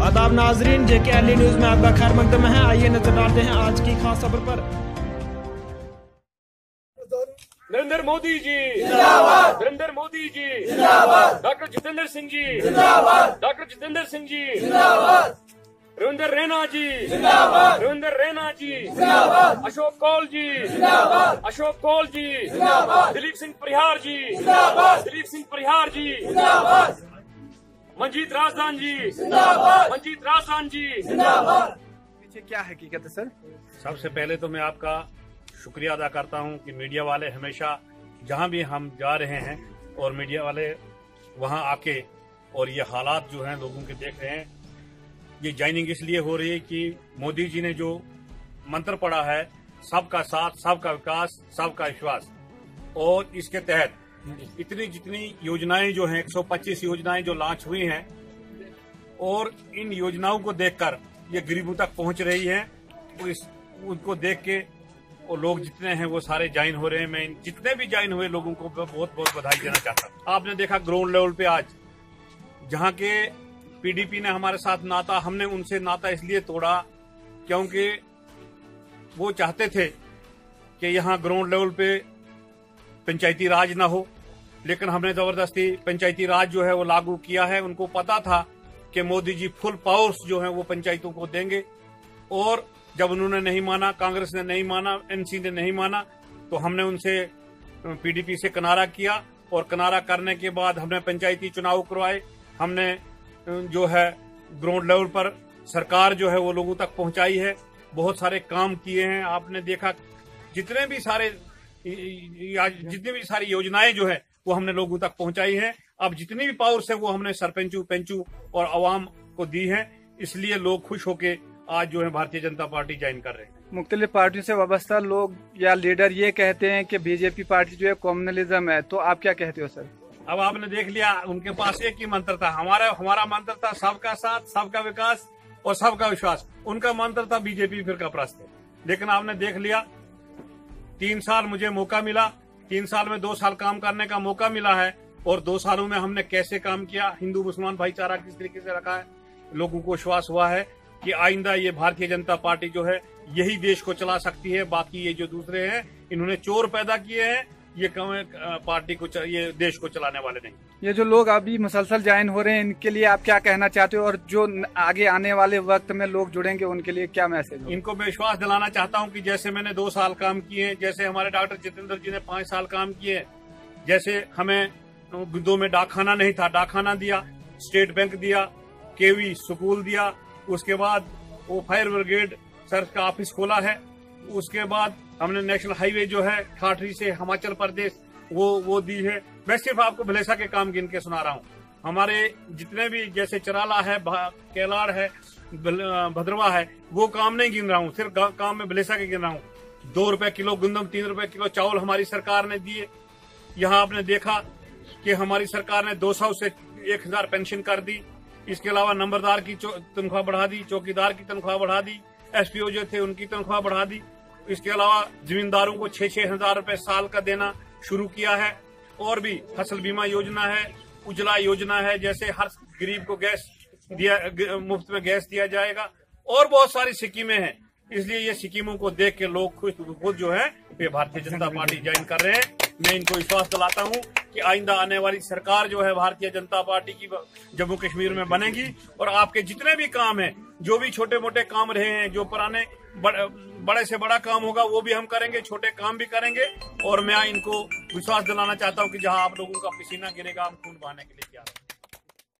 आदाब नाजरीन, JKLE news में आपका खैर मकदम है। आइए नजर डालते हैं आज की खास खबर पर। नरेंद्र मोदी जी जिंदाबाद, नरेंद्र मोदी जी जिंदाबाद, डॉक्टर जितेंद्र सिंह जी जिंदाबाद, डॉक्टर जितेंद्र सिंह जी जिंदाबाद, रविंद्र रैना जी जिंदाबाद, रविंद्र रैना जी जिंदाबाद, अशोक कौल जी जिंदाबाद, अशोक कौल जी जिंदाबाद, दिलीप सिंह परिहार जी जिंदाबाद, दिलीप सिंह परिहार जी जिंदाबाद, मंजीत राजदान जी जिंदाबाद, मंजीत राजदान जी जिंदाबाद। पीछे क्या हकीकत है सर? सबसे पहले तो मैं आपका शुक्रिया अदा करता हूं कि मीडिया वाले हमेशा जहां भी हम जा रहे हैं और मीडिया वाले वहां आके और ये हालात जो हैं लोगों के देख रहे हैं। ये ज्वाइनिंग इसलिए हो रही है कि मोदी जी ने जो मंत्र पढ़ा है, सबका साथ, सबका विकास, सबका विश्वास, और इसके तहत इतनी जितनी योजनाएं जो हैं 125 योजनाएं जो लॉन्च हुई हैं, और इन योजनाओं को देखकर ये गरीबों तक पहुंच रही है। उनको देख के और लोग जितने हैं वो सारे ज्वाइन हो रहे हैं। मैं जितने भी ज्वाइन हुए लोगों को बहुत बहुत बधाई देना चाहता हूँ। आपने देखा ग्राउंड लेवल पे आज जहाँ के PDP ने हमारे साथ नाता, हमने उनसे नाता इसलिए तोड़ा क्योंकि वो चाहते थे कि यहाँ ग्राउंड लेवल पे पंचायती राज ना हो, लेकिन हमने जबरदस्ती पंचायती राज जो है वो लागू किया है। उनको पता था कि मोदी जी फुल पावर्स जो है वो पंचायतों को देंगे, और जब उन्होंने नहीं माना, कांग्रेस ने नहीं माना, NC ने नहीं माना, तो हमने उनसे PDP से किनारा किया, और किनारा करने के बाद हमने पंचायती चुनाव करवाए। हमने जो है ग्राउंड लेवल पर सरकार जो है वो लोगों तक पहुंचाई है, बहुत सारे काम किए हैं। आपने देखा जितनी भी सारी योजनाएं जो है वो हमने लोगों तक पहुंचाई है। अब जितनी भी पावर्स है वो हमने सरपंचों, पंचों और आवाम को दी है, इसलिए लोग खुश होके आज जो है भारतीय जनता पार्टी ज्वाइन कर रहे हैं। मुख्तलिफ पार्टियों से वाबस्ता लोग या लीडर ये कहते हैं कि BJP पार्टी जो है कम्युनलिज्म है, तो आप क्या कहते हो सर? अब आपने देख लिया, उनके पास एक ही मंत्र था, हमारा मंत्र था सबका साथ, सबका विकास और सबका विश्वास। उनका मंत्र था BJP फिर का प्रस्त। लेकिन आपने देख लिया, 3 साल मुझे मौका मिला, 3 साल में 2 साल काम करने का मौका मिला है, और 2 सालों में हमने कैसे काम किया, हिंदू मुसलमान भाईचारा किस तरीके से रखा है, लोगों को विश्वास हुआ है कि आइंदा ये भारतीय जनता पार्टी जो है यही देश को चला सकती है। बाकी ये जो दूसरे हैं, इन्होंने चोर पैदा किए हैं, ये पार्टी को ये देश को चलाने वाले नहीं। ये जो लोग अभी मुसलसल ज्वाइन हो रहे हैं, इनके लिए आप क्या कहना चाहते हो, और जो आगे आने वाले वक्त में लोग जुड़ेंगे उनके लिए क्या मैसेज? इनको मैं विश्वास दिलाना चाहता हूं कि जैसे मैंने 2 साल काम किए, जैसे हमारे डॉक्टर जितेंद्र जी ने 5 साल काम किए, जैसे हमें गुद्दों में डाकखाना नहीं था, डाकखाना दिया, स्टेट बैंक दिया, KV स्कूल दिया, उसके बाद वो फायर ब्रिगेड सर का ऑफिस खोला है, उसके बाद हमने नेशनल हाईवे जो है ठाठरी से हिमाचल प्रदेश वो दी है। मैं सिर्फ आपको भलेसा के काम गिन के सुना रहा हूँ। हमारे जितने भी जैसे चराला है, केलाड़ है, भद्रवा है, वो काम नहीं गिन रहा हूँ, सिर्फ काम में भलेसा के गिन रहा हूँ। 2 रुपए किलो गंदम, 3 रुपए किलो चावल हमारी सरकार ने दिए। यहाँ आपने देखा कि हमारी सरकार ने 200 से 1000 पेंशन कर दी। इसके अलावा नंबरदार की तनख्वाह बढ़ा दी, चौकीदार की तनख्वाह बढ़ा दी, SPO जो थे उनकी तनख्वाह बढ़ा दी। इसके अलावा जमींदारों को 6-6 हजार रुपए साल का देना शुरू किया है। और भी फसल बीमा योजना है, उजला योजना है, जैसे हर गरीब को गैस दिया, मुफ्त में गैस दिया जाएगा, और बहुत सारी स्कीमें हैं। इसलिए ये स्कीमों को देख के लोग खुद जो है ये भारतीय जनता पार्टी ज्वाइन कर रहे हैं। मैं इनको विश्वास दिलाता हूं कि आइंदा आने वाली सरकार जो है भारतीय जनता पार्टी की जम्मू कश्मीर में बनेगी, और आपके जितने भी काम हैं, जो भी छोटे मोटे काम रहे हैं, जो पुराने बड़े से बड़ा काम होगा वो भी हम करेंगे, छोटे काम भी करेंगे। और मैं इनको विश्वास दिलाना चाहता हूं कि जहां आप लोगों का पसीना गिरेगा, हम खून बहाने के लिए